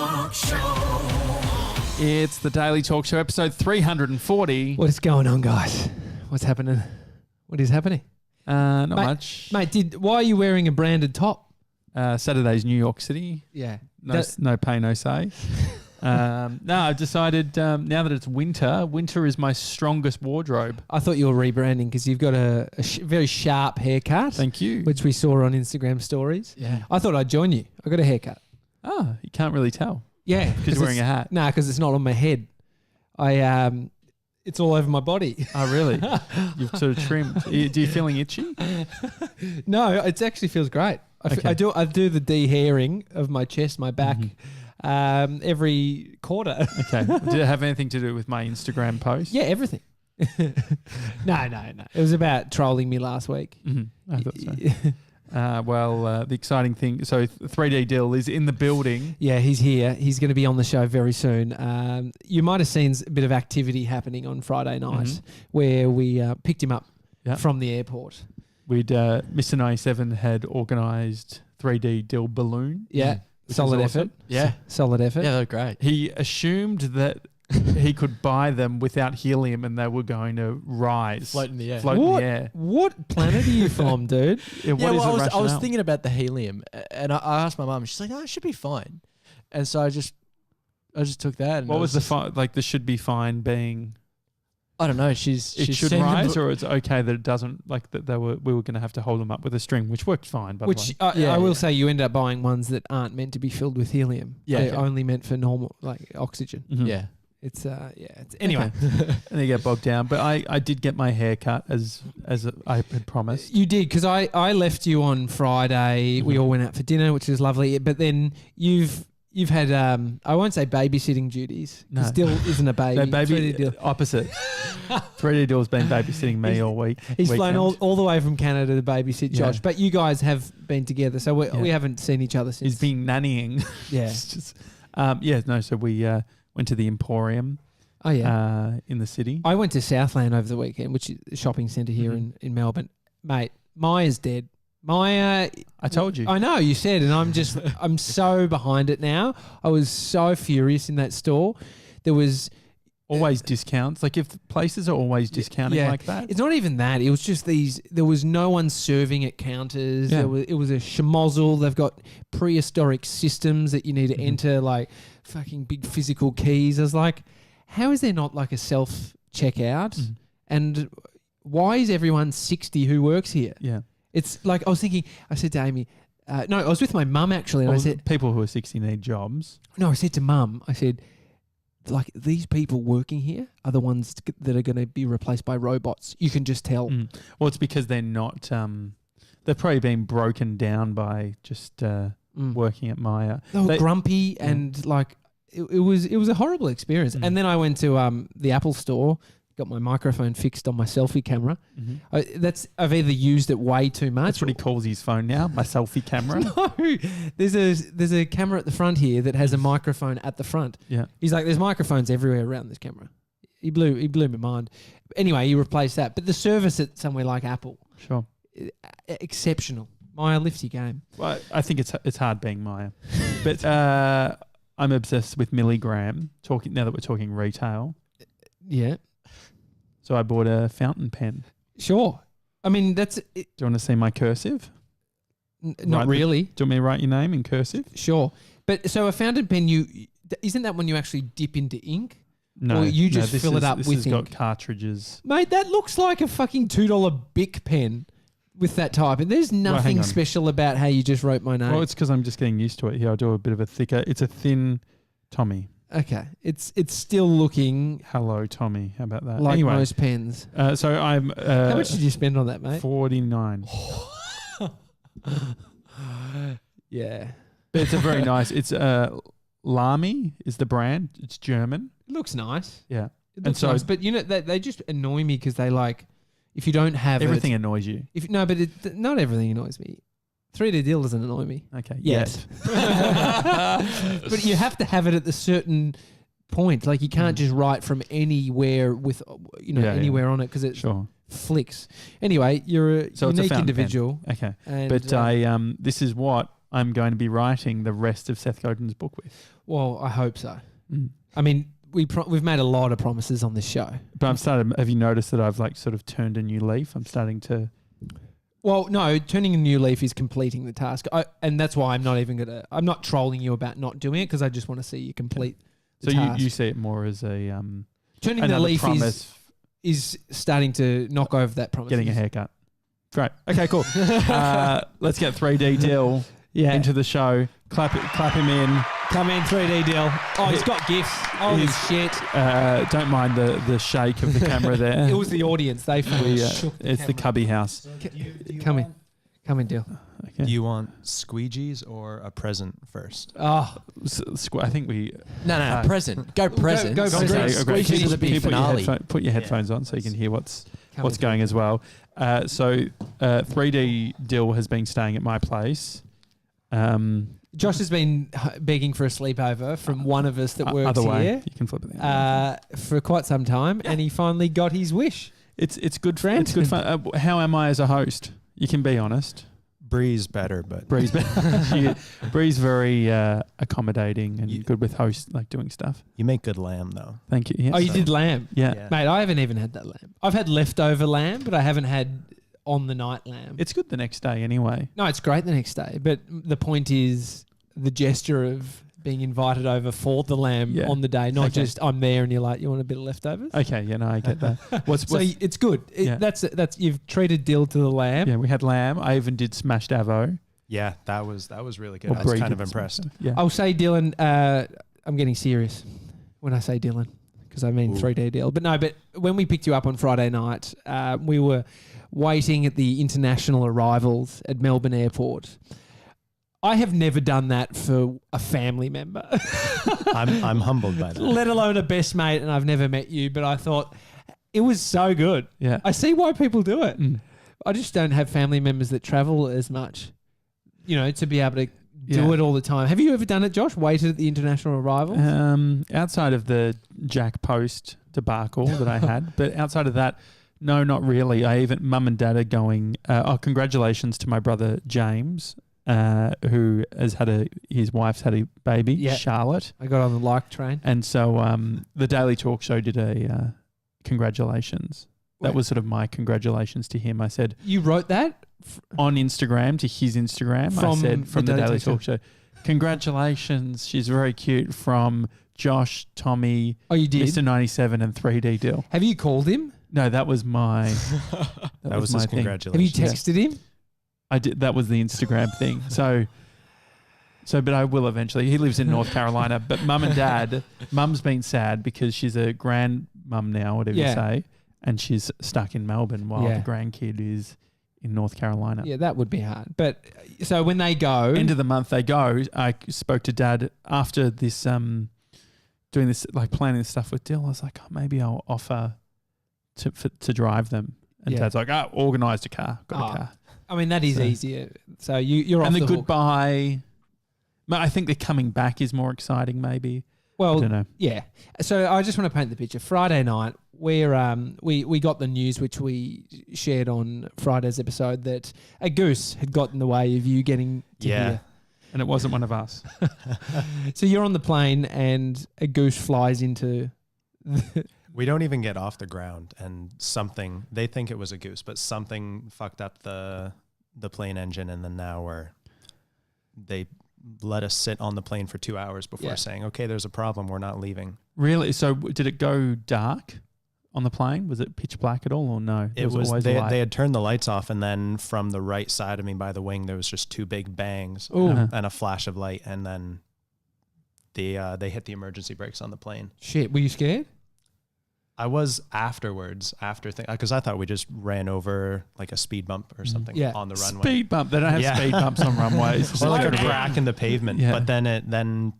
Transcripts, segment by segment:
Talk Show. It's the Daily Talk Show, episode 340. What is going on, guys? What's happening? What is happening? Not much. Mate, why are you wearing a branded top? Saturday's New York City. Yeah. No pay, no say. No, I've decided now that it's winter is my strongest wardrobe. I thought you were rebranding because you've got a very sharp haircut. Thank you. Which we saw on Instagram stories. Yeah. I thought I'd join you. I got a haircut. Oh, you can't really tell. Yeah. Because you're wearing a hat. No, because it's not on my head. It's all over my body. Oh, really? You've sort of trimmed. Do you feeling itchy? No, it actually feels great. I do the de-hairing of my chest, my back, every quarter. Okay. Did it have anything to do with my Instagram post? Yeah, everything. No. It was about trolling me last week. Mm-hmm. I thought so. The exciting thing, so 3D Dill is in the building. Yeah, he's here. He's going to be on the show very soon. You might have seen a bit of activity happening on Friday night where we picked him up from the airport. Mr. 97 had organised 3D Dill balloon. Yeah, solid effort. Awesome. Yeah. Solid effort. Yeah, they're great. He assumed that he could buy them without helium and they were going to rise. Float in the air. Float in the air. What planet are you from, dude? I was thinking about the helium and I asked my mum, she's like, no, it should be fine. And so I just took that. And what was the should be fine being? I don't know. It should rise, or it's okay that it doesn't, like that we were going to have to hold them up with a string, which worked fine, by the way. I will say you end up buying ones that aren't meant to be filled with helium. Yeah. They're only meant for normal, like oxygen. Mm-hmm. Yeah. It's anyway. And they get bogged down, but I did get my hair cut as I had promised. You did, because I left you on Friday. We all went out for dinner, which was lovely. But then you've had I won't say babysitting duties. No. Still isn't a baby. No, baby opposite. 3D Dill's been babysitting me all week. He's flown all the way from Canada to babysit Josh. Yeah. But you guys have been together, so we haven't seen each other since. He's been nannying. Yeah. So we went to the Emporium. Oh yeah. In the city. I went to Southland over the weekend, which is a shopping centre here in Melbourne. Mate, Maya's dead. Maya, I told you. I know you said, and I'm so behind it now. I was so furious in that store. There was always discounts. Like if places are always discounting like that. It's not even that. It was just there was no one serving at counters. Yeah. It was a schmozzle. They've got prehistoric systems that you need to enter, like fucking big physical keys. I was like, how is there not like a self-checkout? And why is everyone 60 who works here? Yeah. It's like, I said to Amy, I was with my mum actually, and I said, people who are 60 need jobs. No, I said to mum, I said, like, these people working here are the ones that are going to be replaced by robots. You can just tell. Well, it's because they're not, they've probably been broken down by just working at Maya. They were grumpy and like, it was a horrible experience. And then I went to the Apple store, got my microphone fixed on my selfie camera. I've either used it way too much. That's what he calls his phone now, my selfie camera. No, there's a camera at the front here that has a microphone at the front. Yeah, he's like, there's microphones everywhere around this camera. He blew my mind. Anyway, he replaced that, but the service at somewhere like Apple, sure, exceptional. Maya, lift your game. Well, I think it's hard being Maya, but I'm obsessed with milligram. Now that we're talking retail, yeah. So I bought a fountain pen. Sure. I mean, that's it. Do you want to see my cursive? Not really. Do you want me to write your name in cursive? Sure. But so a fountain pen, isn't that when you actually dip into ink? No. Or you just fill it up with ink? This has got cartridges. Mate, that looks like a fucking $2 Bic pen with that type. And there's nothing special about how you just wrote my name. Well, it's because I'm just getting used to it. Here, I'll do a bit of a thicker. It's a thin Tommy. Okay. It's still looking... Hello, Tommy. How about that? Like anyway, most pens. So I'm... how much did you spend on that, mate? $49. Yeah. But it's a very nice... It's Lamy is the brand. It's German. It looks nice. Yeah. It looks nice. But, you know, they just annoy me because they like... If you don't have everything annoys you. But not everything annoys me. 3D Deal doesn't annoy me. Okay. Yes. But you have to have it at the certain point. Like you can't just write from anywhere with anywhere on it because it flicks. Anyway, you're a unique individual. Pen. Okay. But this is what I'm going to be writing the rest of Seth Godin's book with. Well, I hope so. Mm. I mean, we've made a lot of promises on this show. But I'm started. Have you noticed that I've like sort of turned a new leaf? I'm starting to. Well, no, turning a new leaf is completing the task. And that's why I'm not even going to... I'm not trolling you about not doing it because I just want to see you complete the task. So you see it more as a... turning the leaf is starting to knock over that promise. Getting a haircut. Great. Okay, cool. Let's get 3D Dill into the show. Clap him in. Come in, 3D Dill. Oh, he's got gifts. Holy shit. Don't mind the shake of the camera there. It was the audience. They shook the It's camera. the cubby house. Come in, Dill. Okay. Do you want squeegees or a present first? Oh, I think we... No, present. Go present. Go present. Okay, Squeegee Can you to the big finale. Put your headphones on so you can hear what's in. going as well. So 3D Dill has been staying at my place. Josh has been begging for a sleepover from one of us that works other way. here You can flip it there. for quite some time, and he finally got his wish. It's good fun. It's good fun. How am I as a host? You can be honest. Bree's better, but Bree's very accommodating and good with doing stuff. you make good lamb though. Thank you. Yes. Oh, you did lamb? Yeah. Mate, I haven't even had that lamb. I've had leftover lamb, but I haven't had on the night lamb. It's good the next day anyway. No, it's great the next day. But the point is the gesture of being invited over for the lamb on the day, not just I'm there and you're like, you want a bit of leftovers? Okay, yeah, no, I get that. So it's good. That's you've treated Dill to the lamb. Yeah, we had lamb. I even did smashed avo. Yeah, that was really good. Or I was Bree kind of did impressed. Yeah. I'll say Dylan. I'm getting serious when I say Dylan because I mean 3D Dill. But no, but when we picked you up on Friday night, we were waiting at the international arrivals at Melbourne Airport. I have never done that for a family member. I'm humbled by that. Let alone a best mate, and I've never met you, but I thought it was so good. Yeah. I see why people do it. I just don't have family members that travel as much, to be able to do it all the time. Have you ever done it, Josh? Waited at the international arrivals? Outside of the Jack Post debacle that I had, but outside of that, no, not really. Mum and Dad are going, congratulations to my brother James, who has his wife's had a baby, Charlotte. I got on the like train. And so the Daily Talk Show did a congratulations. That was sort of my congratulations to him. I said... You wrote that? On Instagram, to his Instagram. I said from the Daily Talk Show, congratulations, she's very cute, from Josh, Tommy, oh, you did? Mr. 97 and 3D Dill. Have you called him? No, that was my... that was my his thing. congratulations. Have you texted him? I did. That was the Instagram thing. So, but I will eventually. He lives in North Carolina. But Mum and Dad, Mum's been sad because she's a grandmum now, whatever you say, and she's stuck in Melbourne while the grandkid is in North Carolina. Yeah, that would be hard. But so when they go, end of the month they go. I spoke to Dad after this, doing this, like planning this stuff with Dill. I was like, maybe I'll offer to drive them. And Dad's like, organised a car, got a car. I mean, that is easier. So you're off and the the hook. goodbye. I think the coming back is more exciting, maybe. Well, I don't know. Yeah. So I just want to paint the picture. Friday night, we got the news, which we shared on Friday's episode, that a goose had got in the way of you getting to here. And it wasn't one of us. So you're on the plane and a goose flies into... We don't even get off the ground, and they think it was a goose, but something fucked up the plane engine, and then now they let us sit on the plane for 2 hours before saying, okay, there's a problem, we're not leaving. Really? So did it go dark on the plane? Was it pitch black at all, or no? It was always they light? had turned the lights off, and then from the right side of me by the wing, there was just two big bangs and a flash of light, and then they hit the emergency brakes on the plane. Shit, were you scared? I was afterwards, because I thought we just ran over like a speed bump or something on the runway. Speed bump. They don't have speed bumps on runways. Or like a crack in the pavement. Yeah. But then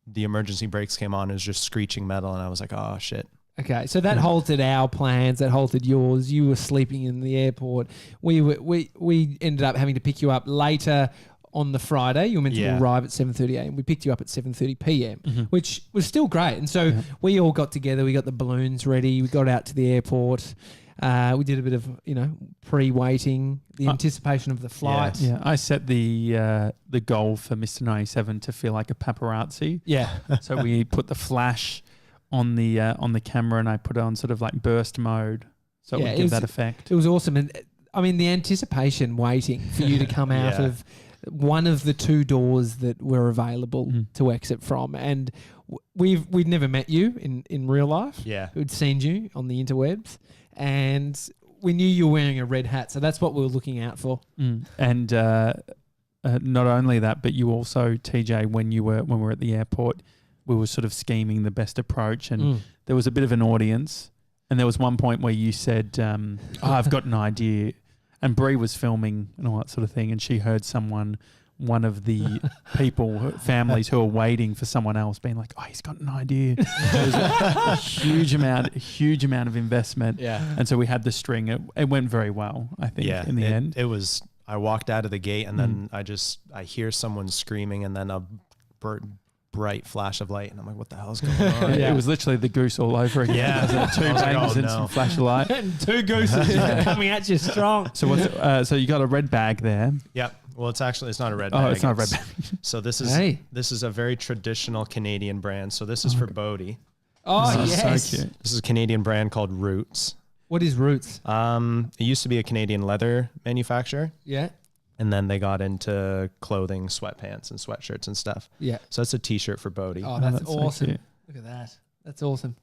the emergency brakes came on. It was just screeching metal, and I was like, oh, shit. Okay, so that halted our plans. That halted yours. You were sleeping in the airport. We ended up having to pick you up later on the Friday. You were meant to arrive at 7:30 a.m. We picked you up at 7:30 p.m., which was still great. And so we all got together. We got the balloons ready. We got out to the airport. We did a bit of, pre-waiting, the anticipation of the flight. Yeah, I set the goal for Mr. 97 to feel like a paparazzi. Yeah. So we put the flash on the camera, and I put it on sort of like burst mode, so it would give that effect. It was awesome, and I mean the anticipation waiting for you to come out of one of the two doors that were available to exit from, and we'd never met you in real life. Yeah, we'd seen you on the interwebs, and we knew you were wearing a red hat, so that's what we were looking out for. And not only that, but you also, TJ, when we were at the airport, we were sort of scheming the best approach, and there was a bit of an audience, and there was one point where you said, I've got an idea, and Bree was filming and all that sort of thing, and she heard one of the families who are waiting for someone else being like, he's got an idea. It was a huge amount of investment. Yeah. And so we had the string. It went very well, I think, in the end. It was, I walked out of the gate, and then I hear someone screaming, and then a bright flash of light, and I'm like, what the hell's going on? It was literally the goose all over again. Yeah. Two bangs and some flash of light. And two gooses coming at you strong. So so you got a red bag there. Yep. Well, it's not a red bag. Oh, it's not a red bag. So this is a very traditional Canadian brand. So this is for Bodhi. Oh, This is yes. so cute. This is a Canadian brand called Roots. What is Roots? It used to be a Canadian leather manufacturer, Yeah. and then they got into clothing, sweatpants and sweatshirts and stuff. Yeah. So it's a T-shirt for Bodhi. Oh, that's so awesome. cute. Look at that. That's awesome.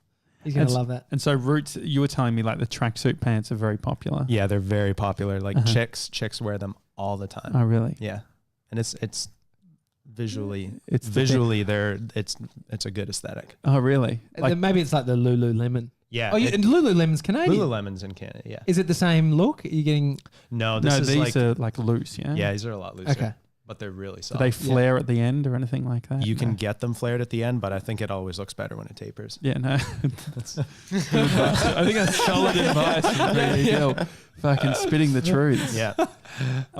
He's going to love that. And so Roots, you were telling me like the tracksuit pants are very popular. Yeah, they're very popular. Like chicks wear them all the time. Oh, really? Yeah, and it's visually It's it's a good aesthetic. Oh, really? Then maybe it's like the Lululemon. Yeah. Oh, and Lululemon's Canadian. Lululemon's in Canada. Yeah. Is it the same look? Are you getting... No, this is these are like loose, yeah? Yeah, these are a lot looser. Okay. But they're really Do soft. they flare at the end or anything like that? You can get them flared at the end, but I think it always looks better when it tapers. Yeah, no. That's good advice. I think that's solid advice. There you go. Fucking spitting the truth. Yeah. All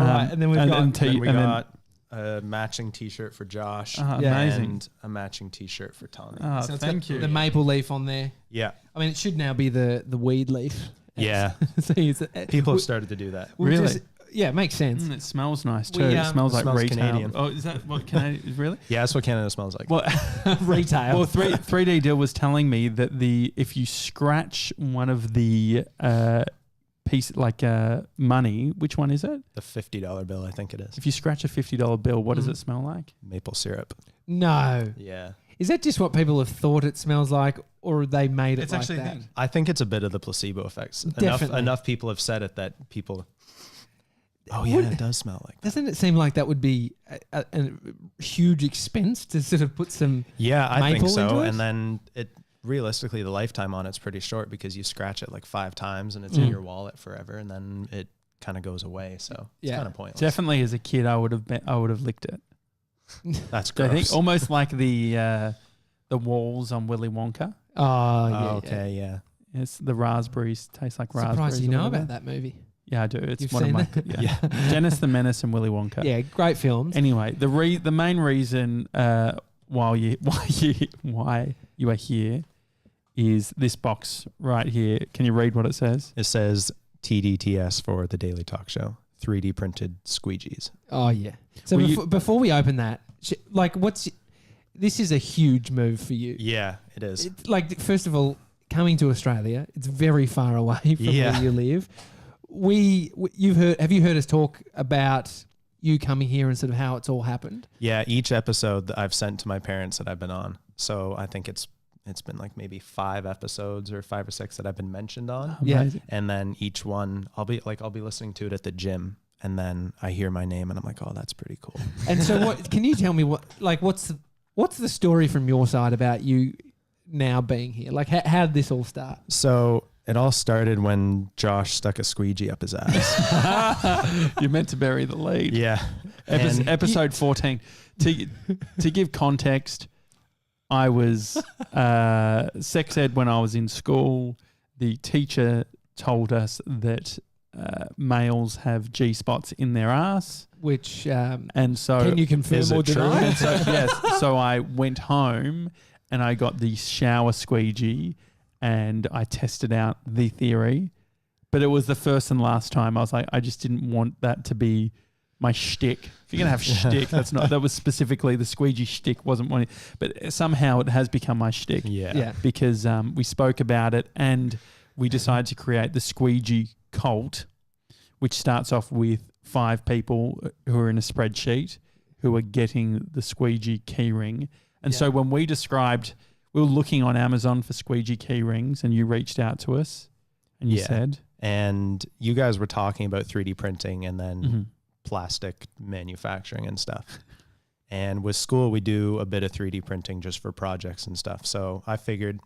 right, and then we've got... we got a matching T-shirt for Josh. Amazing. And a matching T-shirt for Tommy. Oh, So it's thank got you. the maple leaf on there. Yeah. I mean, it should now be the weed leaf. Yeah. So People have started to do that. Really? Yeah, it makes sense. It smells nice too. We, It smells like smells retail. Canadian. Oh, is that what Canadian? Really? Yeah, that's what Canada smells like. Well, Retail. well, 3D Deal was telling me that if you scratch one of the money, which one is it? The $50 bill, I think it is. If you scratch a $50 bill, what does it smell like? Maple syrup. No. Yeah. Is that just what people have thought it smells like, or they made it like that? I think it's a bit of the placebo effects. Definitely. Enough people have said it that people... Oh, yeah, it does smell like that. Doesn't it seem like that would be a huge expense to sort of put some... Yeah, I think maple so. into it? And then realistically, the lifetime on it's pretty short because you scratch it like 5 times and it's in your wallet forever, and then it kind of goes away. So it's kind of pointless. Definitely, as a kid, I would have licked it. That's Do you gross. think almost like the walls on Willy Wonka? Oh, yeah. Okay, yeah. It's the raspberries taste like raspberries. Surprised you or know whatever. about that movie. Yeah, I do. It's You've one of seen my that? yeah. Dennis the Menace and Willy Wonka. Yeah, great films. Anyway, the main reason why you are here is this box right here. Can you read what it says? It says TDTS for the Daily Talk Show. 3D printed squeegees. Oh, yeah. So before we open that, this is a huge move for you. Yeah, it is. Like, first of all, coming to Australia, it's very far away from where you live. Have you heard us talk about you coming here and sort of how it's all happened? Yeah, each episode that I've sent to my parents that I've been on. So I think it's been like maybe 5 episodes or 5 or 6 that I've been mentioned on. Yeah. And then each one I'll be listening to it at the gym, and then I hear my name and I'm like, oh, that's pretty cool. And so can you tell me what's the story from your side about you now being here? Like, how did this all start? So it all started when Josh stuck a squeegee up his ass. You're meant to bury the lead. Yeah. Episode 14. To give context, I was sex ed when I was in school. The teacher told us that males have G-spots in their ass. Which, and so can you confirm is or it true? deny? So I went home and I got the shower squeegee and I tested out the theory, But it was the first and last time I was like, I just didn't want that to be my shtick. If you're going to have shtick, that was specifically the squeegee shtick wasn't one. But somehow it has become my shtick. Yeah. Because we spoke about it and we decided to create the Squeegee Cult, which starts off with 5 people who are in a spreadsheet who are getting the squeegee key ring. And so when we described, we were looking on Amazon for squeegee key rings and you reached out to us and you said. And you guys were talking about 3D printing and then plastic manufacturing and stuff. And with school, we do a bit of 3D printing just for projects and stuff. So I figured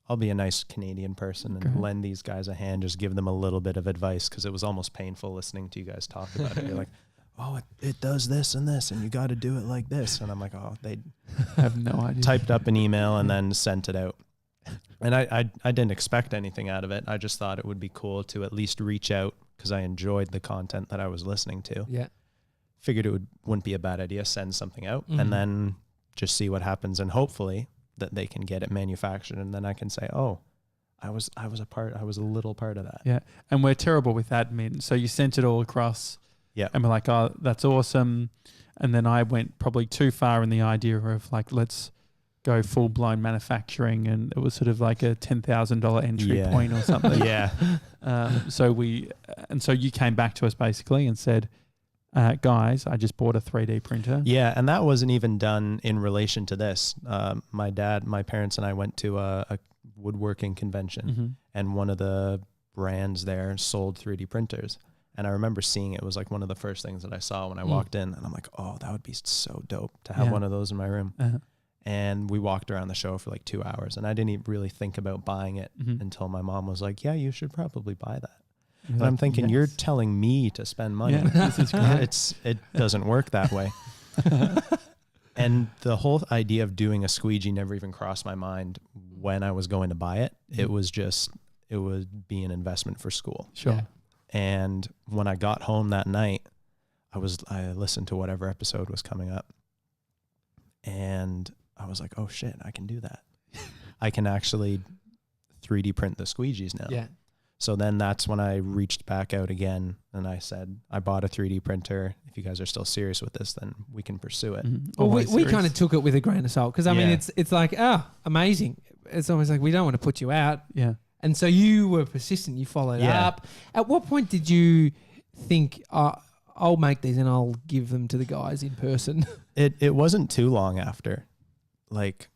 I'll be a nice Canadian person and lend these guys a hand, just give them a little bit of advice because it was almost painful listening to you guys talk about it. You're like, oh, it does this and this, and you got to do it like this. And I'm like, oh, they have no idea. Typed up an email and then sent it out. And I didn't expect anything out of it. I just thought it would be cool to at least reach out because I enjoyed the content that I was listening to. Yeah. Figured it wouldn't be a bad idea, send something out and then just see what happens. And hopefully that they can get it manufactured. And then I can say, oh, I was a little part of that. Yeah. And we're terrible with admin. So you sent it all across. Yeah. And we're like, oh, that's awesome. And then I went probably too far in the idea of like, let's go full blown manufacturing. And it was sort of like a $10,000 entry point or something. So you came back to us basically and said, guys, I just bought a 3D printer. Yeah. And that wasn't even done in relation to this. My parents and I went to a woodworking convention and one of the brands there sold 3D printers. And I remember seeing it was like one of the first things that I saw when I walked in. And I'm like, oh, that would be so dope to have one of those in my room. And we walked around the show for like 2 hours. And I didn't even really think about buying it until my mom was like, yeah, you should probably buy that. And I'm thinking, you're telling me to spend money. This is great. It doesn't work that way. And the whole idea of doing a squeegee never even crossed my mind when I was going to buy it. It would be an investment for school. Sure. Yeah. And when I got home that night, I listened to whatever episode was coming up. And I was like, oh shit, I can do that. I can actually 3D print the squeegees now. Yeah. So then that's when I reached back out again and I said, I bought a 3D printer. If you guys are still serious with this, then we can pursue it. Well, we kind of took it with a grain of salt because I mean, it's like, amazing. It's almost like we don't want to put you out. Yeah. And so you were persistent. You followed up. At what point did you think, I'll make these and I'll give them to the guys in person? It wasn't too long after. Like,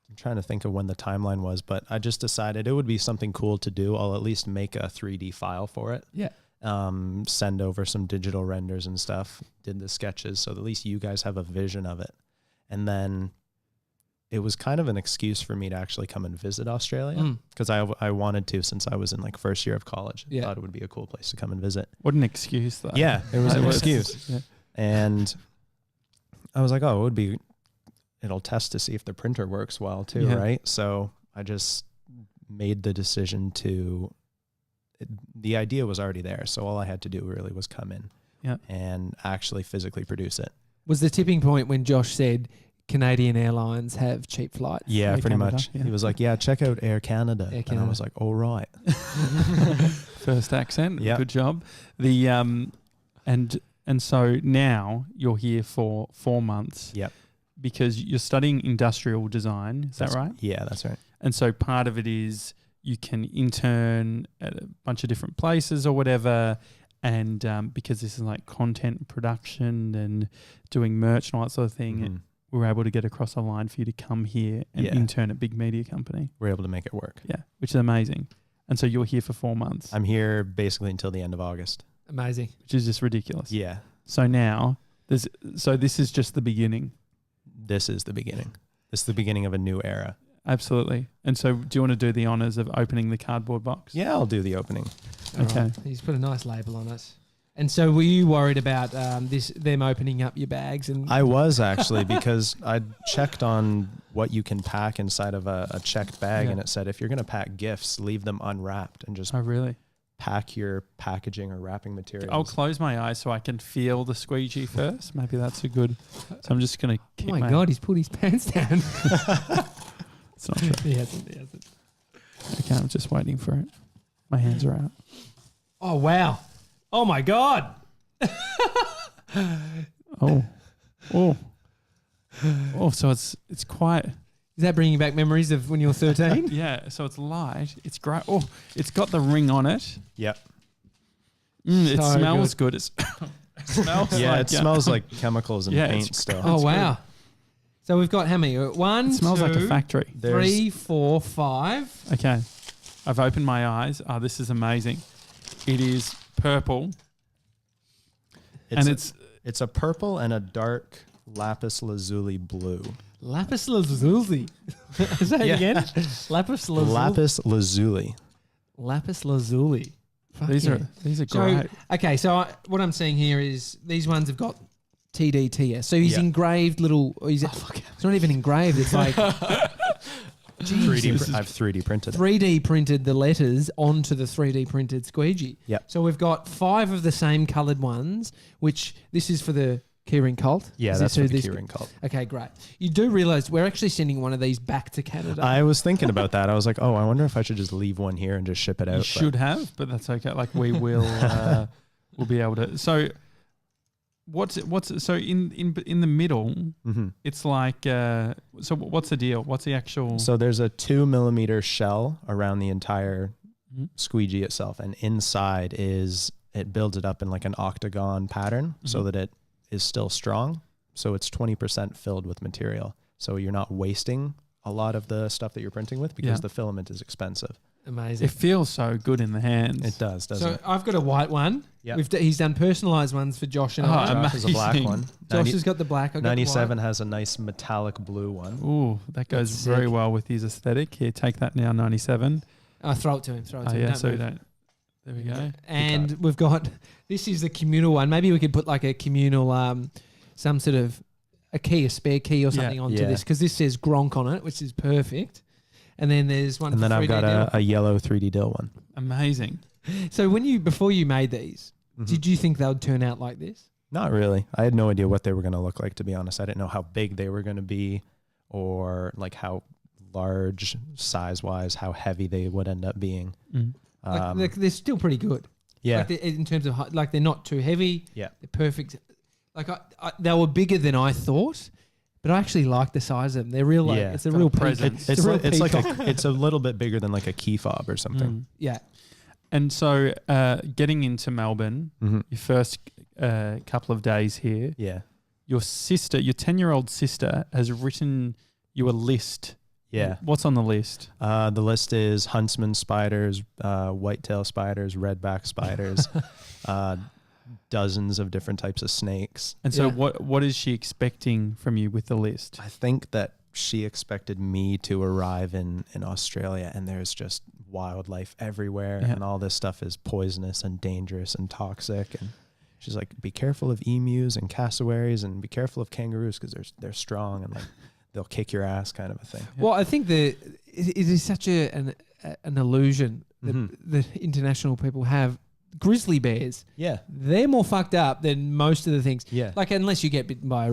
I'm trying to think of when the timeline was, but I just decided it would be something cool to do. I'll at least make a 3D file for it. Yeah. Send over some digital renders and stuff. Did the sketches. So at least you guys have a vision of it. And then it was kind of an excuse for me to actually come and visit Australia because I wanted to since I was in like first year of college. I thought it would be a cool place to come and visit. What an excuse though. Yeah, it was an excuse. Yeah. And I was like, oh, it'll test to see if the printer works well too, right? So I just made the decision the idea was already there. So all I had to do really was come in and actually physically produce it. Was the tipping point when Josh said, Canadian Airlines have cheap flights? Yeah, pretty much. Yeah. He was like, yeah, check out Air Canada. And I was like, all right. First accent. Yep. Good job. The and so now you're here for 4 months. Yep. Because you're studying industrial design. Is that right? Yeah, that's right. And so part of it is you can intern at a bunch of different places or whatever. And because this is like content production and doing merch and all that sort of thing, we were able to get across a line for you to come here and intern at big media company. We're able to make it work. Yeah, which is amazing. And so you're here for 4 months. I'm here basically until the end of August. Amazing. Which is just ridiculous. Yeah. So now, this is just the beginning. This is the beginning. This is the beginning of a new era. Absolutely. And so do you want to do the honors of opening the cardboard box? Yeah, I'll do the opening. Okay. Right. He's put a nice label on it. And so were you worried about them opening up your bags? And I was actually because I checked on what you can pack inside of a checked bag and it said if you're going to pack gifts, leave them unwrapped and just pack your packaging or wrapping materials. I'll close my eyes so I can feel the squeegee first. Maybe that's a good... So I'm just going to keep my... God, he's put his pants down. It's not true. He hasn't. Okay, I'm just waiting for it. My hands are out. Oh, wow. Oh, my God. Oh. So it's quite. Is that bringing back memories of when you were 13? Yeah. So it's light. It's great. Oh, it's got the ring on it. Yep. It So smells good. It smells Yeah, like it smells like chemicals and Yeah, paint it's still. Oh, wow. So we've got how many? One, It smells like a two, factory. 3, 4, 5. Okay. I've opened my eyes. Oh, this is amazing. It is purple. It's a purple and a dark lapis lazuli blue. Lapis lazuli. Say it again. Lapis lazuli. Lapis lazuli. Lapis lazuli. Fuck These yeah. are So, great. okay, so what I'm seeing here is these ones have got TDTS. So he's engraved little. It's not even engraved. It's like 3D. I've 3D printed it. 3D printed the letters onto the 3D printed squeegee. Yep. So we've got 5 of the same coloured ones, which this is for the Keyring Cult. Yeah, Is that's this what who the this- keyring called. Okay, great. You do realise we're actually sending one of these back to Canada. I was thinking about that. I was like, oh, I wonder if I should just leave one here and just ship it out. You but- should have, but that's okay. Like we will, we'll be able to. So, what's so in the middle? Mm-hmm. It's like. So what's the deal? What's the actual? So there's a 2 millimeter shell around the entire Mhm. squeegee itself, and inside it builds it up in like an octagon pattern so Mhm. that it is still strong. So it's 20% filled with material. So you're not wasting a lot of the stuff that you're printing with because Yeah. the filament is expensive. Amazing. It feels so good in the hands. It does, doesn't So it? I've got a white one. Yep. He's done personalised ones for Josh and Oh, I. Josh has a black amazing. one. Josh 90 has got the black. I've got 97 has a nice metallic blue one. Ooh, that goes That's very sick. well with his aesthetic. Here, take that now, 97. The white. Oh, throw it to him. Throw it to Oh him. yeah, Don't so you move. don't. There we go. And we've got this is the communal one. Maybe we could put like a communal, some sort of a key, a spare key or something onto Yeah. this because this says Gronk on it, which is perfect. And then there's one. And for then I've 3D got deal. a yellow 3D dill one. Amazing. So before you made these, Mhm. did you think they would turn out like this? Not really. I had no idea what they were going to look like, to be honest. I didn't know how big they were going to be or like how large size-wise, how heavy they would end up being. Mm. They're still pretty good. Yeah. Like in terms of height, like they're not too heavy. Yeah. They're perfect. Like they were bigger than I thought, but I actually like the size of them. They're real. Like, Yeah. it's a Got real a presence. presence. It's like it's a little bit bigger than like a key fob or something. Mm. Yeah. And so, getting into Melbourne, Mm-hmm. your first couple of days here, Yeah. your 10-year-old sister, has written you a list. Yeah. What's on the list? The list is huntsman spiders, whitetail spiders, redback spiders, dozens of different types of snakes. And so, Yeah. what is she expecting from you with the list? I think that she expected me to arrive in Australia and there's just wildlife everywhere Yeah. and all this stuff is poisonous and dangerous and toxic. And she's like, be careful of emus and cassowaries and be careful of kangaroos because they're strong and like they'll kick your ass kind of a thing. Yeah. Well, I think it is such an illusion that Mhm. the international people have. Grizzly bears, Yeah. they're more fucked up than most of the things. Yeah. Like unless you get bitten by,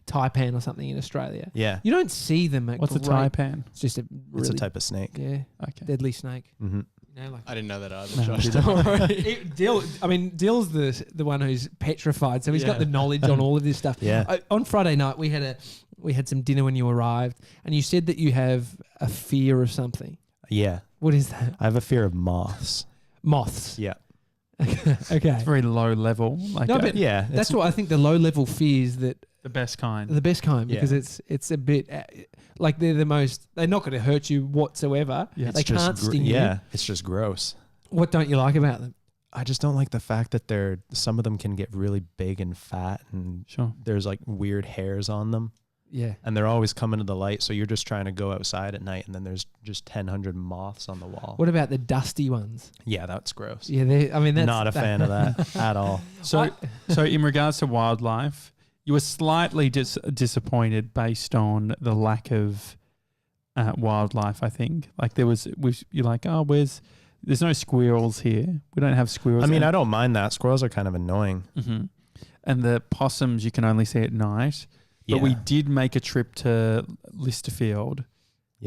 taipan or something in Australia, Yeah. you don't see them. At What's a great- taipan? It's just a It's really a type of snake. yeah Okay. deadly snake. Mm-hmm. You know, like I didn't know that either, No, Josh. didn't. Don't worry. Dill's the one who's petrified, so he's got Yeah. the knowledge on all of this stuff. Yeah. On Friday night, we had some dinner when you arrived, and you said that you have a fear of something. Yeah. What is that? I have a fear of moths. Moths. Yeah. Okay. It's very low level. Like No, but Yeah. that's it's- what I think. The low level fears that the best kind. are the best kind Yeah. because it's a bit like they're the most. They're not going to hurt you whatsoever. Yeah. it's They just can't sting you. Yeah. It's just gross. What don't you like about them? I just don't like the fact that some of them can get really big and fat and Sure. there's like weird hairs on them Yeah. and they're always coming to the light. So you're just trying to go outside at night and then there's just 1,000 moths on the wall. What about the dusty ones? Yeah, that's gross. Yeah, that's Not a fan of that at all. So, in regards to wildlife, you were slightly disappointed based on the lack of wildlife. I think like you're like, oh, there's no squirrels here. We don't have squirrels. I mean, And- I don't mind that. Squirrels are kind of annoying. Mhm. And the possums you can only see at night. But we Yeah. did make a trip to Listerfield,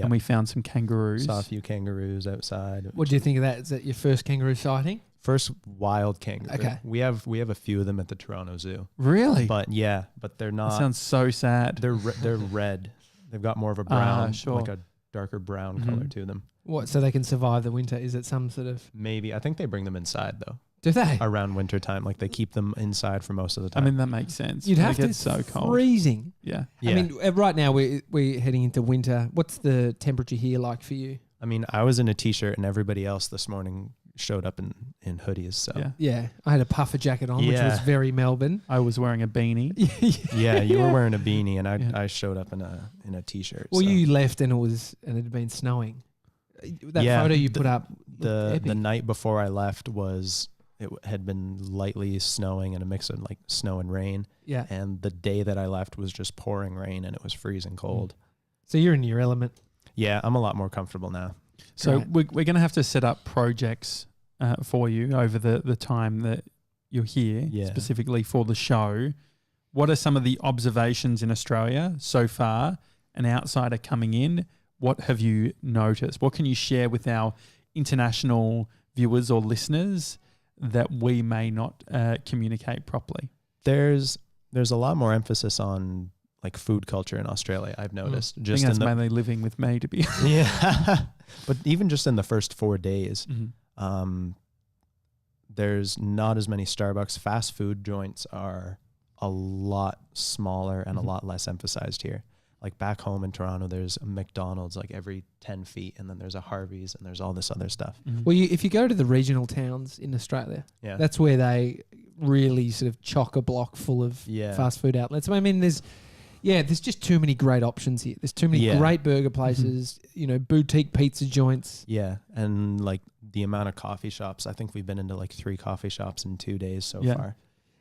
and we found some kangaroos. Saw a few kangaroos outside. What do you think of that? Is that your first kangaroo sighting? First wild kangaroo. Okay. We have a few of them at the Toronto Zoo. Really? But they're not. That sounds so sad. They're red. They've got more of a brown, sure. like a darker brown color to them. What? So they can survive the winter? Is it some sort of? Maybe. I think they bring them inside though. Do they? Around winter time, like they keep them inside for most of the I time. mean, that makes sense. You'd have It to. gets so cold. Freezing. Yeah. Yeah. I mean, right now we're heading into winter. What's the temperature here like for you? I mean, I was in a t-shirt and everybody else this morning showed up in hoodies. So Yeah. Yeah, I had a puffer jacket on, which was very Melbourne. I was wearing a beanie. yeah, you were Yeah. wearing a beanie and Yeah. I showed up in a t-shirt. Well, so. you left and it had been snowing. That Yeah, photo you put up, the epic. night before I left had been lightly snowing and a mix of like snow and rain. Yeah. And the day that I left was just pouring rain and it was freezing cold. So you're in your element. Yeah, I'm a lot more comfortable now. So Great. we're going to have to set up projects for you over the time that you're here, Yeah. specifically for the show. What are some of the observations in Australia so far? An outsider coming in, what have you noticed? What can you share with our international viewers or listeners that we may not communicate properly? There's a lot more emphasis on like food culture in Australia, I've noticed. I Just think in that's the mainly living with me, to be yeah, but even just in the first 4 days, Mhm. there's not as many Starbucks. Fast food joints are a lot smaller and a lot less emphasized here. Like back home in Toronto, there's a McDonald's like every 10 feet, and then there's a Harvey's, and there's all this other stuff. Mhm. Well, if you go to the regional towns in Australia, Yeah, that's where they really sort of chock a block full of yeah, fast food outlets. I mean, there's just too many great options here. There's too many Yeah. great burger places, boutique pizza joints. yeah, and like the amount of coffee shops. I think we've been into like 3 coffee shops in 2 days so Yeah. far.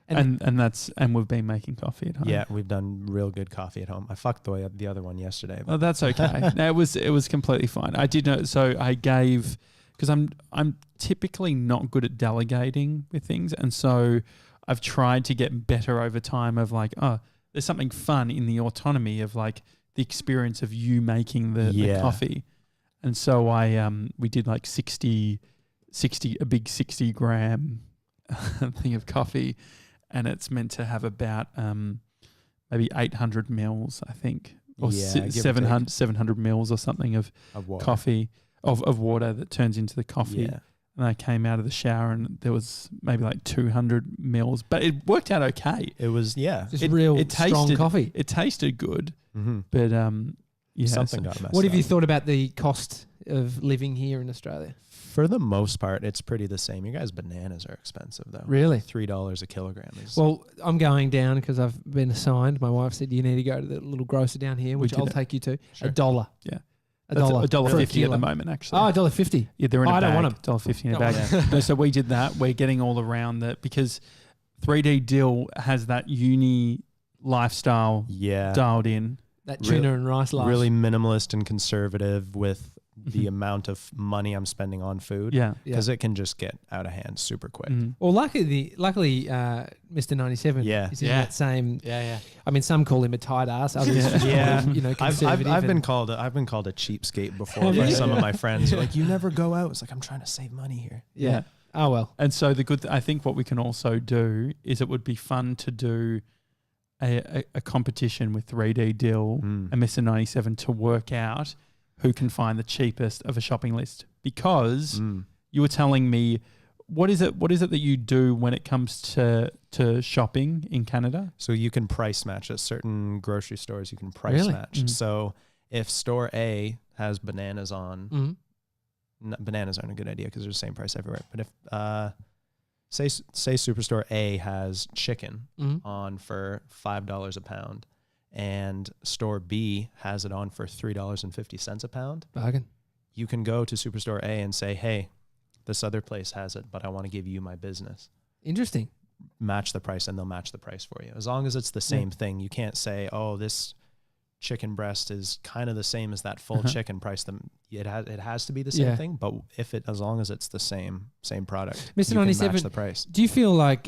And we've been making coffee at home. Yeah, we've done real good coffee at home. I fucked the other one yesterday. But Oh, that's okay. No, it was completely fine. I did know. So I gave, because I'm typically not good at delegating with things, and so I've tried to get better over time. Of like, there's something fun in the autonomy of like the experience of you making the coffee, and so we did like 60 a big 60 gram thing of coffee, and it's meant to have about maybe 800 mils, I think, or Yeah, give or 700 mils or something of water. coffee of water that turns into the coffee. Yeah. And I came out of the shower and there was maybe like 200 mils, but it worked out okay. It was Just real strong coffee. It tasted good, Mm-hmm. but yeah, Something got messed What have up. you thought about the cost of living here in Australia? For the most part, it's pretty the same. You guys' bananas are expensive though. Really? $3 a kilogram is. Well, I'm going down because I've been assigned. My wife said you need to go to the little grocer down here, which did I'll it. take you to. Sure. $1. Yeah. $1. $1.50 for a at the kilo. moment, actually. Oh, $1.50. Yeah, they're in a I bag. don't want 'em. $1.50 in a Don't bag. want No, so we did that. We're getting all around that because 3D Dill has that uni lifestyle yeah. dialed in. That tuna and rice life. Really minimalist and conservative with the amount of money I'm spending on food. Yeah. Because it can just get out of hand super quick. Mhm. Well, luckily, Mr. 97 Yeah. is in Yeah. that same. Yeah. I mean, some call him a tight ass. Others Yeah. just call Yeah. him, I've conservative. been called a cheapskate before by Yeah. some of my friends. They're like, you never go out. It's like, I'm trying to save money here. Yeah. Oh, well. And so I think what we can also do is it would be fun to do a competition with 3D Dill Mm. and Mr. 97 to work out who can find the cheapest of a shopping list. Because Mm. you were telling me, what is it that you do when it comes to shopping in Canada? So you can price match at certain grocery stores. You can price Really? match. Mm. So if store A has bananas on, Mhm. bananas aren't a good idea because they're the same price everywhere. But if say Superstore A has chicken Mhm. on for $5 a pound, and store B has it on for $3.50 a pound, Bargain. you can go to Superstore A and say, "Hey, this other place has it, but I want to give you my business." Interesting. Match the price, and they'll match the price for you as long as it's the same thing. You can't say, "Oh, this chicken breast is kind of the same as that full chicken price." it has to be the same Yeah. thing. But as long as it's the same product, Mr. you can 97, match the price. Do you feel like,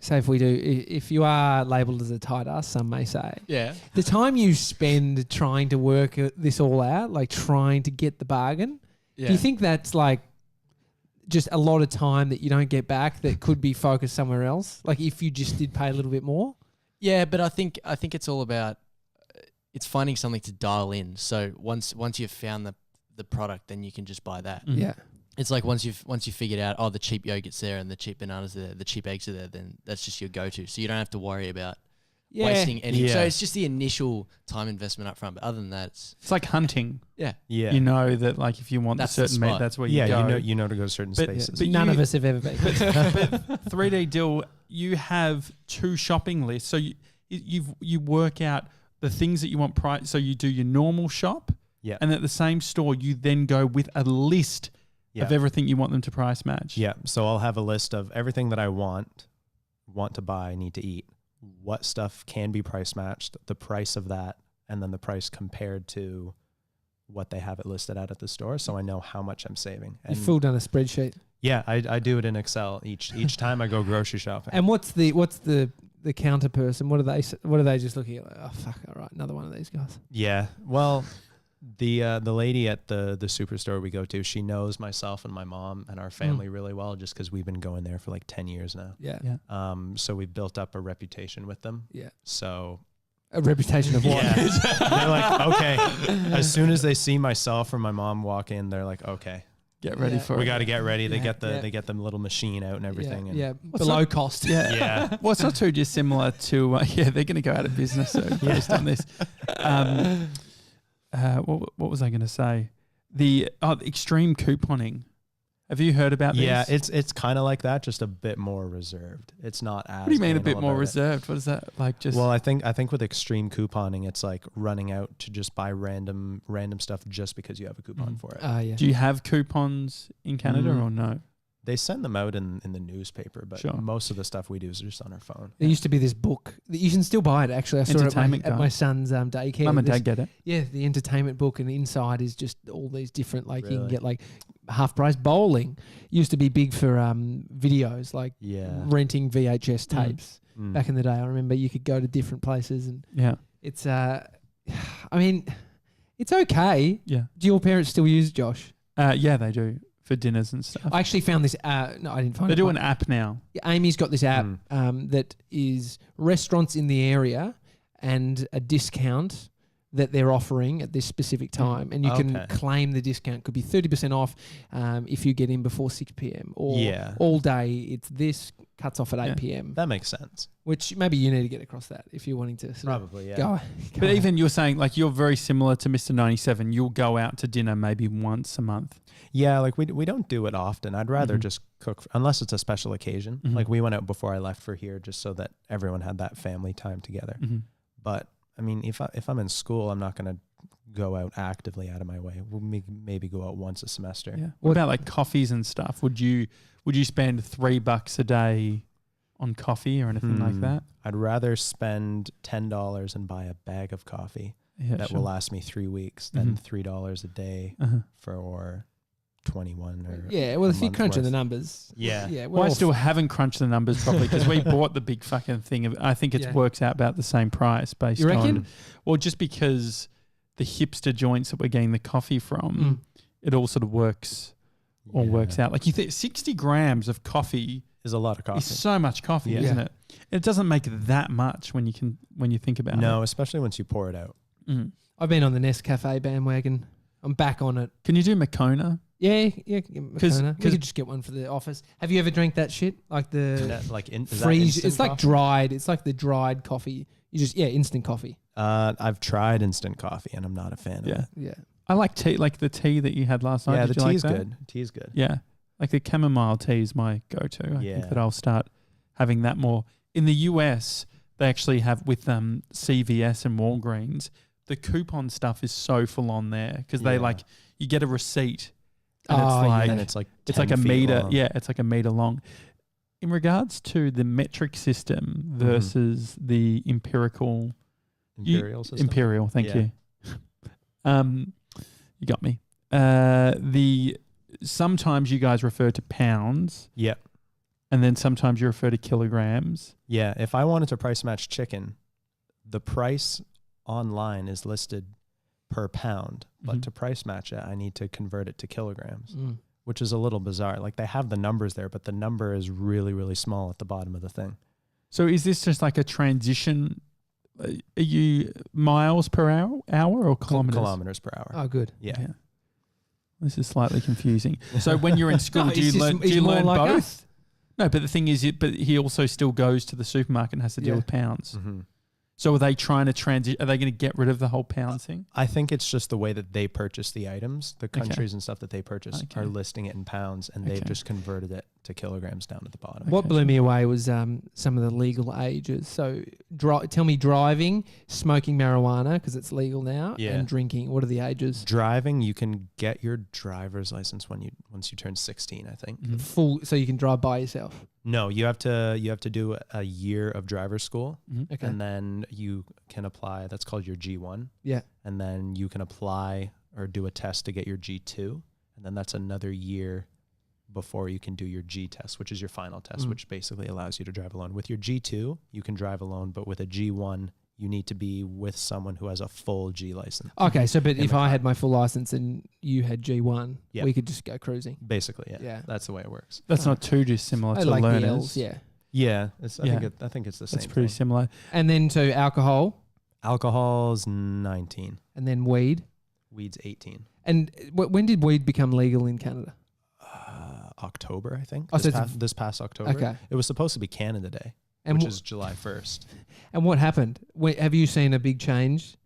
say if we do, if you are labelled as a tight ass, some may say, Yeah. the time you spend trying to work this all out, like trying to get the bargain, Yeah. do you think that's like just a lot of time that you don't get back that could be focused somewhere else? Like if you just did pay a little bit more? Yeah, but I think it's all about it's finding something to dial in. So once you've found the product, then you can just buy that. Yeah. It's like once you've figured out, the cheap yogurt's there and the cheap bananas are there, the cheap eggs are there, then that's just your go-to. So you don't have to worry about wasting any. Yeah. So it's just the initial time investment up front. But other than that, It's like hunting. yeah. You know that like if you want That's the the certain meat, spot. that's where you go. you know to go to certain But- spaces. but None you- of us have ever been. But 3D Dill, you have 2 shopping lists. So you work out the things that you want price. So you do your normal shop, and at the same store, you then go with a list of everything you want them to price match. Yeah. So I'll have a list of everything that I want to buy, need to eat. What stuff can be price matched, the price of that, and then the price compared to what they have it listed at the store. So I know how much I'm saving. And You've full done a spreadsheet. yeah, I do it in Excel each time I go grocery shopping. And what's the counter person? What are they just looking at? Like, oh fuck! All right, another one of these guys. Yeah. Well, the lady at the superstore we go to, she knows myself and my mom and our family really well, just because we've been going there for like 10 years now. Yeah. So we've built up a reputation with them. Yeah. So A reputation of what? yeah, they're like, okay. As soon as they see myself or my mom walk in, they're like, okay, Get ready Yeah. for we it. got to get ready. They Yeah. get they get the little machine out and everything. Yeah. And Yeah. What's Below up? cost. Yeah. yeah. Well, it's not too dissimilar to they're going to go out of business based on this. What was I going to say? The extreme couponing. Have you heard about Yeah, this? it's kind of like that, just a bit more reserved. It's not as. What do you mean a bit anal more about it. reserved? What is that like? Just Well, I think with extreme couponing, it's like running out to just buy random stuff just because you have a coupon for it. Yeah. do you have coupons in Canada or no? They send them out in the newspaper, but Sure. most of the stuff we do is just on our phone. There used to be this book that you can still buy it. Actually, I saw it Entertainment at guide. my son's daycare. Mum and This- Dad get it. Yeah, the entertainment book, and inside is just all these different. Like you can Really? get like half price bowling. Used to be big for videos, like Yeah. renting VHS tapes. Mm. Back in the day, I remember you could go to different places, and Yeah. it's I mean, it's okay. Yeah. Do your parents still use Josh? Yeah, they do for dinners and stuff. I actually found this. No, I didn't find They it. do an app now. Yeah, Amy's got this app Mm. that is restaurants in the area and a discount that they're offering at this specific time, and you can Okay. claim the discount. Could be 30% off if you get in before 6 p.m. or Yeah. all day. It's this cuts off at 8 Yeah. p.m. That makes sense. Which maybe you need to get across that if you're wanting to sort Probably, yeah. of go. But even you're saying like you're very similar to Mr. 97. You'll go out to dinner maybe once a month. Yeah, like we don't do it often. I'd rather Mhm. just cook unless it's a special occasion. Mhm. Like we went out before I left for here just so that everyone had that family time together. Mm-hmm. But I mean, if I'm in school, I'm not going to go out actively out of my way. We'll maybe go out once a semester. Yeah. What about like coffees and stuff? Would you spend $3 a day on coffee or anything like that? I'd rather spend $10 and buy a bag of coffee Yeah, that sure. will last me 3 weeks than Mhm. $3 a day Uh-huh. for 21 or Yeah, well, a if you month crunch on worth. the numbers, Yeah. yeah. Well, I still haven't crunched the numbers properly because we bought the big fucking thing. I think it Yeah. works out about the same price based You reckon? on. Well, just because the hipster joints that we're getting the coffee from, it all sort of works out. Like you think 60 grams of coffee is a lot of coffee. is so much coffee, Yeah. isn't it? It doesn't make that much when you think about it. No, especially once you pour it out. Mhm. I've been on the Nescafe bandwagon. I'm back on it. Can you do Moccona? Yeah. 'Cause- We could just get one for the office. Have you ever drank that shit? Like the Like is that freeze. instant It's like coffee? dried. It's like the dried coffee. You just instant coffee. I've tried instant coffee and I'm not a fan of Yeah. it. Yeah. I like tea, like the tea that you had last night. Yeah, Did the you like tea's that? good. Tea's good. Yeah. Like the chamomile tea is my go-to. I think Yeah. that I'll start having that more. In the US, they actually have with CVS and Walgreens, the coupon stuff is so full on there because they Yeah. like, you get a receipt and Oh, it's yeah. like, And it's like it's like 10 a feet meter. long. Yeah, it's like a meter long. In regards to the metric system versus the empirical, Imperial system. imperial, thank Yeah. you. You got me. sometimes you guys refer to pounds. Yeah. And then sometimes you refer to kilograms. Yeah. If I wanted to price match chicken, the price online is listed per pound, but to price match it, I need to convert it to kilograms, which is a little bizarre. Like they have the numbers there, but the number is really, really small at the bottom of the thing. So is this just like a transition? Are you miles per hour or kilometers? Kilometers per hour. Oh, good. Yeah. This is slightly confusing. So when you're in school, No, do you learn like both? us? No, but the thing is, but he also still goes to the supermarket and has to deal with pounds. Mm-hmm. So are they trying to transition? Are they going to get rid of the whole pound thing? I think it's just the way that they purchase the items. The countries and stuff that they purchase Okay. are listing it in pounds, and they've just converted it to kilograms down at the bottom. What blew me away was some of the legal ages. So tell me driving, smoking marijuana, because it's legal now, and drinking. What are the ages? Driving, you can get your driver's license once you turn 16, I think. Full, so you can drive by yourself. No, you have to do a year of driver's school, Okay. and then you can apply. That's called your G1. Yeah. And then you can apply or do a test to get your G2, and then that's another year before you can do your G test, which is your final test, which basically allows you to drive alone. With your G2, you can drive alone, but with a G1, you need to be with someone who has a full G license. Okay, so but if I had my full license and you had G1, Yeah. we could just go cruising. Basically, yeah. Yeah. That's the way it works. That's not too dissimilar I to like the learners. L's, yeah. Yeah, I Yeah. think it's the same. That's pretty thing. similar. And then to alcohol, Alcohol's 19, and then weed. weed's 18. And when did weed become legal in Canada? October, I think. Oh, so This past October. Okay. It was supposed to be Canada Day, And which is July 1st. And what happened? Have you seen a big change?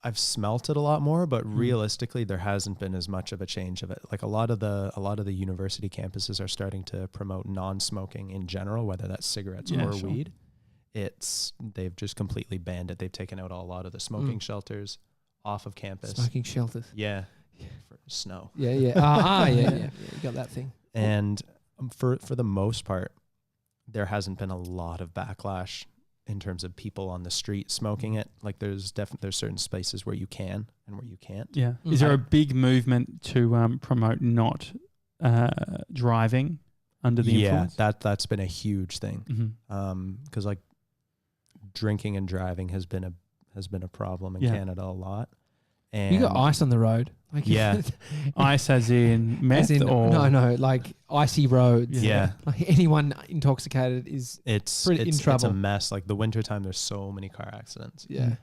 I've smelt it a lot more, but realistically, there hasn't been as much of a change of it. Like a lot of the university campuses are starting to promote non-smoking in general, whether that's cigarettes or weed. They've just completely banned it. They've taken out a lot of the smoking shelters off of campus. Smoking shelters. Yeah, for snow. Yeah. Yeah. You got that thing. And for the most part, there hasn't been a lot of backlash in terms of people on the street smoking it. Like there's certain spaces where you can and where you can't. Yeah. Is there a big movement to promote not driving under the influence? Yeah, that's been a huge thing. Mm-hmm. Because like drinking and driving has been a problem in Canada a lot. And You got ice on the road. Like Ice as in meth or no, like icy roads. Yeah. Like anyone intoxicated is it's in It's trouble. a mess. Like the wintertime, there's so many car accidents. Yeah.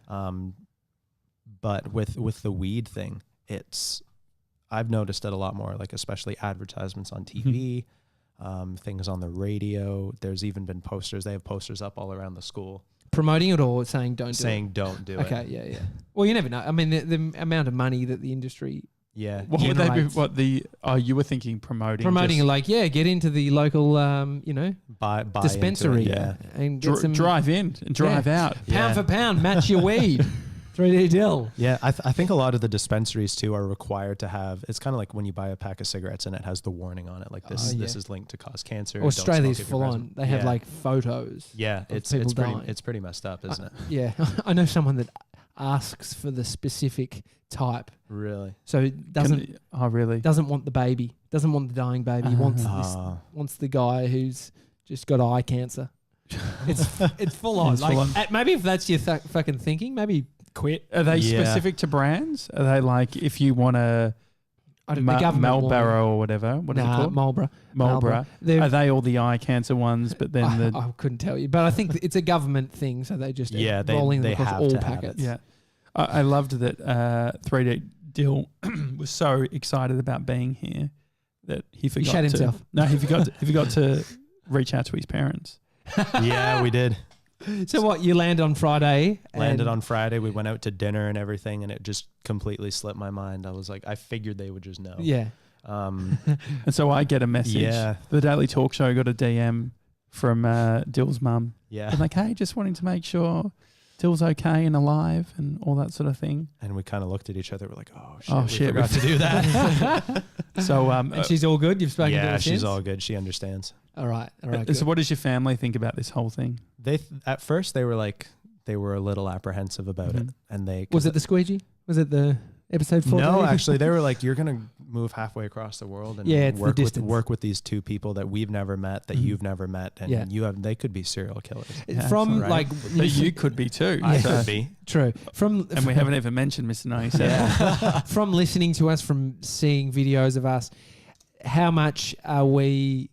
But with the weed thing, I've noticed it a lot more, like especially advertisements on TV, things on the radio. There's even been posters. They have posters up all around the school. Promoting it or saying don't do it? Don't do it. Okay, yeah. Well, you never know. I mean, the amount of money that the industry Yeah. what would they be? generates. You were thinking promoting it like, get into the local, Buy dispensary, into it, yeah. and get some drive in and drive out. pound for pound, match your weed, 3D deal. Yeah, I think a lot of the dispensaries too are required to have. It's kind of like when you buy a pack of cigarettes and it has the warning on it, like this is linked to cause cancer. Don't Australia's smoke if full you're on. present. They have Yeah. like photos. Yeah, of it's people pretty dying. it's pretty messed up, isn't it? Yeah, I know someone that asks for the specific type, Really? so it doesn't really? doesn't want the baby, doesn't want the dying baby. He wants wants the guy who's just got eye cancer. It's full on. It's Like full on. maybe if that's your fucking thinking, maybe quit. Are they Yeah. specific to brands? Are they like if you want a I don't know. Marlboro or whatever? What is it called? Marlboro. Marlboro. Are they all the eye cancer ones? But then I couldn't tell you, but I think it's a government thing, so they just rolling them across have all to have packets. it. yeah, I loved that 3D Dill was so excited about being here that he forgot shat to. himself. No, he forgot to reach out to his parents. Yeah, we did. So what? You landed on Friday. Landed on Friday. We went out to dinner and everything, and it just completely slipped my mind. I was like, I figured they would just know. Yeah. And so I get a message. Yeah. The Daily Talk Show got a DM from Dill's mum. Yeah. I'm like, hey, just wanting to make sure Dill's okay and alive and all that sort of thing. And we kind of looked at each other. We're like, Oh, we shit, forgot to do that. So, And she's all good. You've spoken to her Yeah, she's since? all good. She understands. All right. so Good. what does your family think about this whole thing? At first they were a little apprehensive about it, and Was it the squeegee? Was it the episode 14? No, actually, they were like, you're going to move halfway across the world and Yeah, it's the work distance. with these two people that we've never met, that you've never met, and Yeah. they could be serial killers. From right. like But you could be too. I so- could be. true. And we haven't even mentioned Mr. 97. From listening to us, from seeing videos of us, how much are we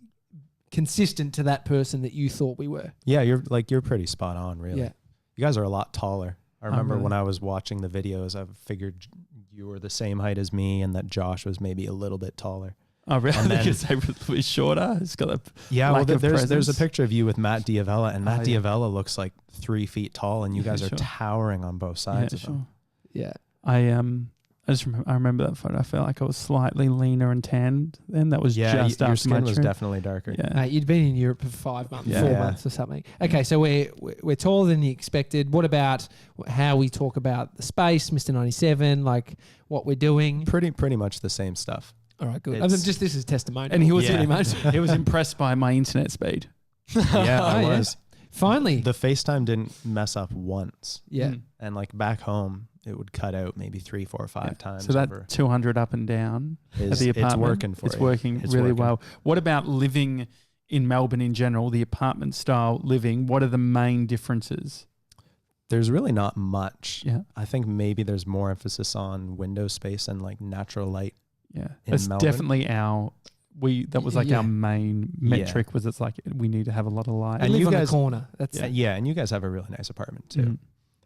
consistent to that person that you thought we were? Yeah, you're pretty spot on, really. Yeah. You guys are a lot taller. I remember really? when I was watching the videos, I figured you were the same height as me and that Josh was maybe a little bit taller. Oh, really? And then- Because they were shorter. It's got a Yeah, lack well, of there's a presence. picture of you with Matt Diavella, and Matt Oh, yeah. Diavella looks like 3 feet tall, and you Yeah, guys are sure. towering on both sides Yeah, of sure. them. Yeah. I remember that photo. I felt like I was slightly leaner and tanned then. That was Yeah, just your after my skin was trip. definitely darker. Yeah. You'd been in Europe for 5 months, Yeah. 4 Yeah. months or something. Okay, so we're taller than you expected. What about how we talk about the space, Mr. 97, like what we're doing? Pretty much the same stuff. All right, good. It's- Just this is testimonial. And he was Yeah. pretty much. He was impressed by my internet speed. Yeah, Oh, I yeah. was. Finally. The FaceTime didn't mess up once. yeah. Mm. And like back home, it would cut out maybe 3, 4, 5 Yeah. times. So that over. 200 up and down at Is- the it's apartment. working for It's you. working It's really working. well. What about living in Melbourne in general, the apartment style living? What are the main differences? There's really not much. Yeah. I think maybe there's more emphasis on window space and like natural light. Yeah. In That's Melbourne? definitely that was like Yeah. our main metric was it's like we need to have a lot of light. I And live you on guys- the corner. That's Yeah, and you guys have a really nice apartment too. Mm.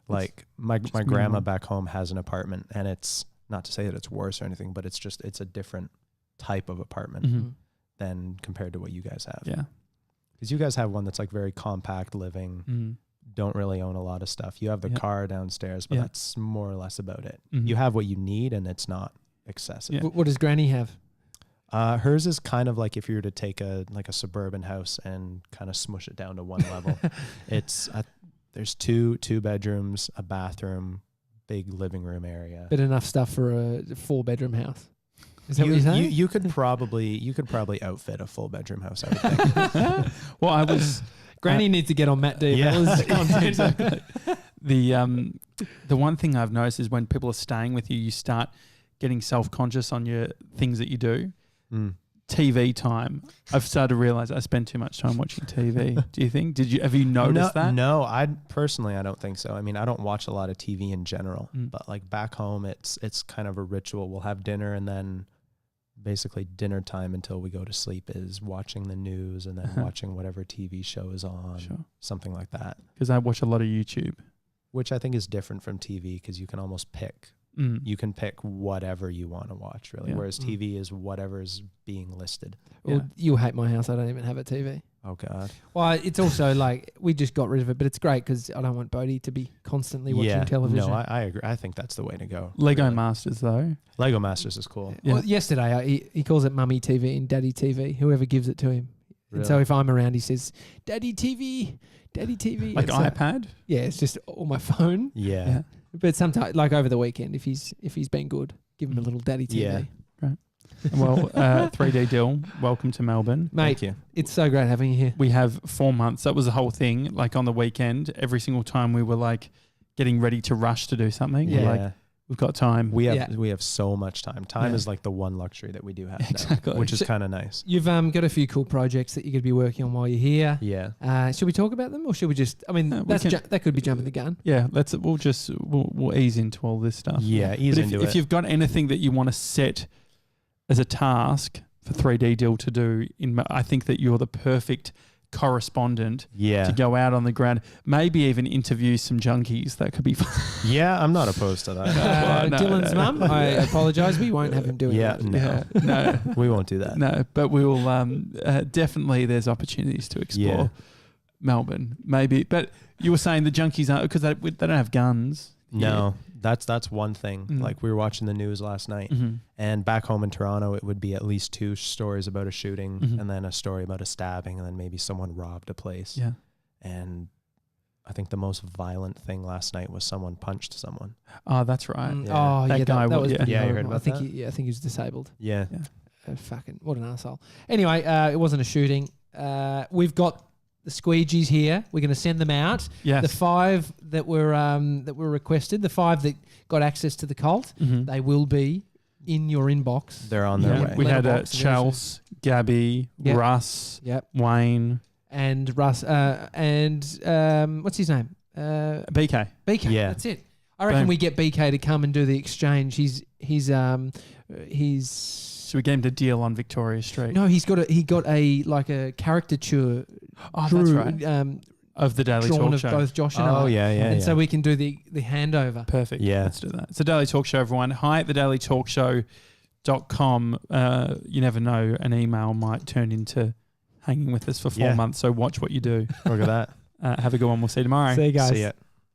Like my just grandma minimal. back home has an apartment, and it's not to say that it's worse or anything, but it's a different type of apartment Mhm. than compared to what you guys have. Yeah. Because you guys have one that's like very compact living, Mm. don't really own a lot of stuff. You have the Yeah. car downstairs, but Yeah. that's more or less about it. Mhm. You have what you need, and it's not excessive. Yeah. What does Granny have? Hers is kind of like if you were to take a suburban house and kind of smush it down to one level. It's there's two bedrooms, a bathroom, big living room area. But enough stuff for a 4-bedroom house. Is that what you're saying? You could probably outfit a full bedroom house, I would think. Well, I was Granny needs to get on Matt Diabella's content. exactly. The one thing I've noticed is when people are staying with you, you start getting self-conscious on your things that you do. Mm. TV time. I've started to realize I spend too much time watching TV. Do you think? Have you noticed that? No, I don't think so. I mean, I don't watch a lot of TV in general, but like back home, it's kind of a ritual. We'll have dinner, and then basically dinner time until we go to sleep is watching the news and then watching whatever TV show is on, Sure. something like that. Because I watch a lot of YouTube. Which I think is different from TV because you can almost pick. Mm. You can pick whatever you want to watch, really. Yeah. Whereas TV is whatever's being listed. Well, Yeah. you'll hate my house. I don't even have a TV. Oh God. Well, it's also like we just got rid of it, but it's great because I don't want Bodhi to be constantly watching television. No, I agree. I think that's the way to go. Lego really. Masters though. Lego Masters is cool. Yeah. Well, yesterday he calls it Mummy TV and Daddy TV, whoever gives it to him. And so Really? if I'm around, he says, Daddy TV, Daddy TV. Like It's, iPad. yeah, it's just on my phone. Yeah. But sometimes, like over the weekend, if he's been good, give him a little Daddy TV. Yeah. Well, 3D Dill, welcome to Melbourne. Mate, Thank you. it's so great having you here. We have 4 months. That was the whole thing. Like on the weekend, every single time we were like getting ready to rush to do something. Yeah. We're like, we've got time. We have Yeah. we have so much time. Time Yeah. is like the one luxury that we do have now, Exactly. which is So- kind of nice. You've got a few cool projects that you're going to be working on while you're here. Yeah. Should we talk about them or should we just, I mean, No, we that's can- that could be jumping the gun. Yeah, we'll ease into all this stuff. Yeah. Ease But into if it. you've got anything that you want to set as a task for 3D Dill to do, I think that you're the perfect correspondent Yeah. to go out on the ground, maybe even interview some junkies. That could be fun. Yeah. I'm not opposed to that. Well, no, Dylan's no. mum, I apologise. We won't have him doing Yeah. that. No. Yeah, no, We won't do that. no. But we will definitely. There's opportunities to explore Yeah. Melbourne, maybe. But you were saying the junkies aren't because they don't have guns. No. That's one thing. Mm. Like we were watching the news last night, Mm-hmm. and back home in Toronto, it would be at least 2 stories about a shooting, Mhm. and then a story about a stabbing, and then maybe someone robbed a place. Yeah. And I think the most violent thing last night was someone punched someone. Oh, that's right. Mm, Yeah. Oh, That yeah, guy that wa- was yeah. pretty Yeah, you heard horrible. about I think that? I think he was disabled. Yeah. Yeah. Fucking what an asshole. Anyway, it wasn't a shooting. We've got the squeegees here. We're going to send them out. Yes. The 5 that were requested, the 5 that got access to the cult, they will be in your inbox. They're on their way. We had Letterbox, Chels, Gabby, Yep. Russ, Yep. Wayne, And Russ and what's his name? BK. BK. Yeah. That's it. I reckon Boom. we get BK to come and do the exchange. He's So we gave him the deal on Victoria Street. no, he got a like a caricature. Oh, that's right. Of the Daily Drawn Talk of Show. both Josh and Oh I. yeah, yeah. And yeah. so we can do the handover. Perfect. Yeah. Let's do that. It's the Daily Talk Show, everyone. Hi at thedailytalkshow.com. You never know, an email might turn into hanging with us for 4 Yeah. months. So watch what you do. Look at that. Have a good one. We'll see you tomorrow. See you guys. See ya.